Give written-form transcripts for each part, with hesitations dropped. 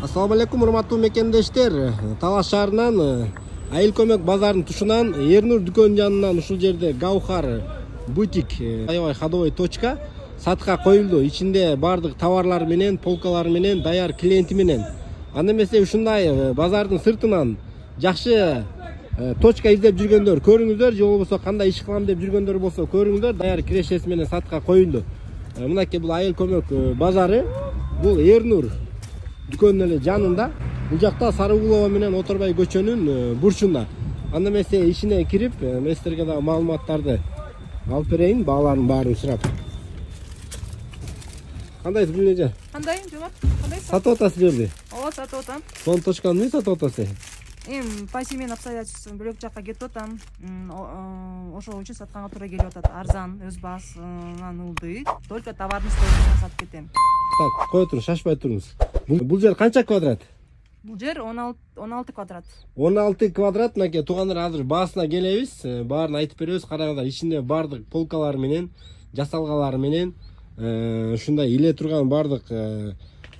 Assalamu alaikum, урматтуу мекендештер. Талас шаарынан айыл көмөк базарынын тушунан Эрнур дүкөнүнүн жанынан ушул жерде Гаухар бутик аябай ходовой точка сатка коюлду. Ичинде бардык товарлар менен, полкалар менен, даяр клиенти менен. Анда эмесе ушундай базардын сыртынан жакшы точка издеп жүргөндөр көрүңүздөр, же болбосо кандай иш кылам деп жүргөндөр болсо көрүңүздөр. Даяр кирешеси менен сатка коюлду. Мынакей бул айыл көмөк базары, бул Эрнур дүкөнүнүн эле жанында. Бул жакта Сарыгулова менен Оторбай көчөнүн бурчунда. Анда эмесе ишине кирип, мен силерге дагы маалыматтарды алып берейин, бааларын баарын сурап. Кандайсыз Гүлнежа? Кандай, Жомарт? Кандайсыз? Сатып атасыз жерди? Ооба, сатып атам. Сон точканы эмне сатып атасыз? По семейным обстоятельствам бөлөк жакка кетип атам. Ошол үчүн сатканга туура келип атат. Арзан, өз басынан ылдый. Только товардын стоимостун сатып кетем. Так, кое туруңуз, шашпай туруңуз. Бул жер канча квадрат? Бул жер 16 квадрат. 16 квадрат. Мынакей туугандар, азыр баасына келебиз. Баарын айтып беребиз. Караңыздар, ичинде бардык полкалар менен, жасалгалар менен, ушундай иле турган бардык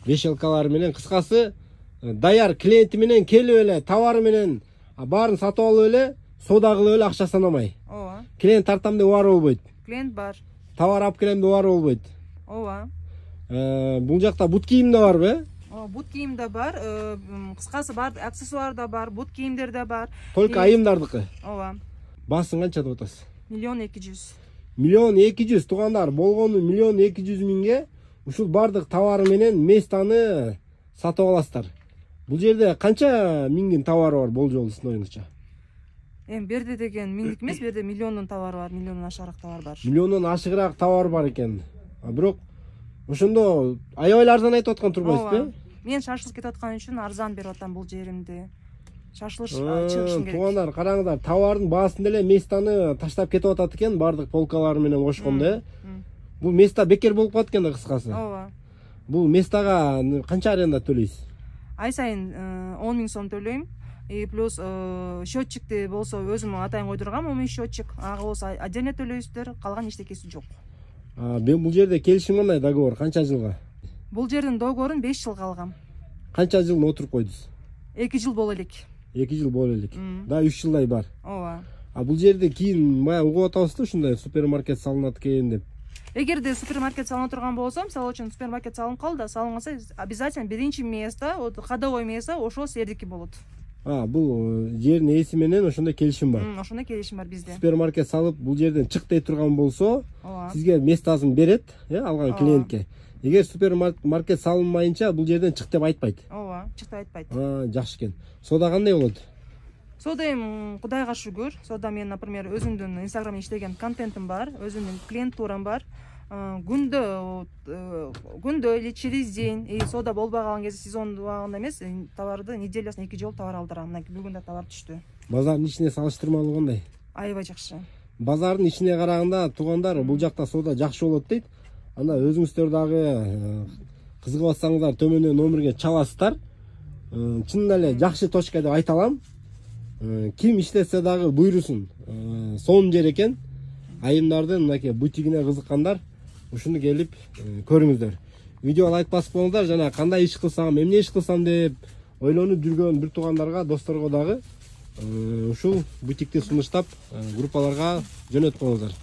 вешалкалар менен, кыскасы даяр клиенти менен келип эле товары менен баарын сатып алып эле, соода кылып эле акча санамай. Ооба. Клиент тартам деп убары болбойт. Клиент бар. Товар алып келем деп убары болбойт. Ооба. Бул жакта бут кийим да барбы? Бут кийим да бар, кыскасы бар, аксессуар да бар, бут кийимдер да бар. Только айымдардыкы. Ооба. Баасын канча деп атасыз? 1.200.000. 1.200.000 туугандар, болгону 1.200.000ге ушул бардык товары менен местаны сатып аласыздар. Бул жерде канча миңдин товары бар болжол сиздин оюңузча? Берде деген миңдик эмес, берде миллиондун товары бар, миллиондон ашыгыраак товар бар. Миллиондон ашыгыраак товар бар экен. Бирок ошондо аябай арзан айтып аткан турбайсызбы? Мен шашылып кетип аткан үчүн арзан берип атам бул жеримди. Шашылыш чыгышым керек. Туугандар, караңыздар, товардын баасында эле местаны таштап кетип атат экен, бардык полкалары менен кошкондо. Бул места бекер болуп калат экен да, кыскасы. Ооба. Бул местага канча аренда төлөйсүз? Ай сайын 10.000 сом төлөйм. Плюс счетчикти болсо өзүм атайын койдургам, 10.000 счетчик. Ага болсо отдельно төлөйсүздөр, калган эчтекеси жок. Бул жерде келишим кандай, договор канча жылга? Бул жердин договорун 5 жылга алгам. Канча жыл отуруп койдуз? 2 жыл боло элек. 2 жыл боло элек. Да 3 жылдай бар. Ооба. Бул жерде кийин мая угуп атабызбы, ушундай супермаркет салынат экен деп. Эгерде супермаркет салына турган болсо, мисалы үчүн супермаркет салынып калды, салынганда обязательно биринчи место, ходовой место ошол сиздердики болот. Бул жердин ээси менен ошондой келишим бар. Ошондой келишим бар бизде. Супермаркет салып, бул жерден чык дей турган болсо, сизге местасын берет, алган клиентке. Эгер супермаркет салынмайынча, бул жерден чык деп айтпайт. Ооба, чык деп айтпайт. Жакшы экен. Соода кандай болот? Соода Кудайга шүгүр. Соода мен, например, өзүмдүн инстаграмда иштеген контентим бар, өзүмдүн клиентурам бар. Күндө или через день, соода болбой калган кезде, сезон убагында эмес, товарды неделясына 2 жолу товар алдырам. Мына бүгүн да товар түштү. Базардын ичине салыштырмалуу кандай? Аябай жакшы. Базардын ичине караганда, туугандар, бул жакта соода жакшы болот дейт. Анда өзүңүздөр дагы кызыгып атсаңыздар, төмөндө номерге чаласыздар. Чынында эле жакшы точка деп айта алам. Ким иштесе дагы буйрусун. Сонун жер экен. Айымдардын мынакей бутигине кызыккандар ушуну келип көрүңүздөр. Видео лайк басып коюңуздар, жана кандай иш кылсам, эмне иш кылсам деп ойлонуп жүргөн бир туугандарга, досторго дагы ушул бутикти сунуштап группаларга жөнөтүп коюңуздар.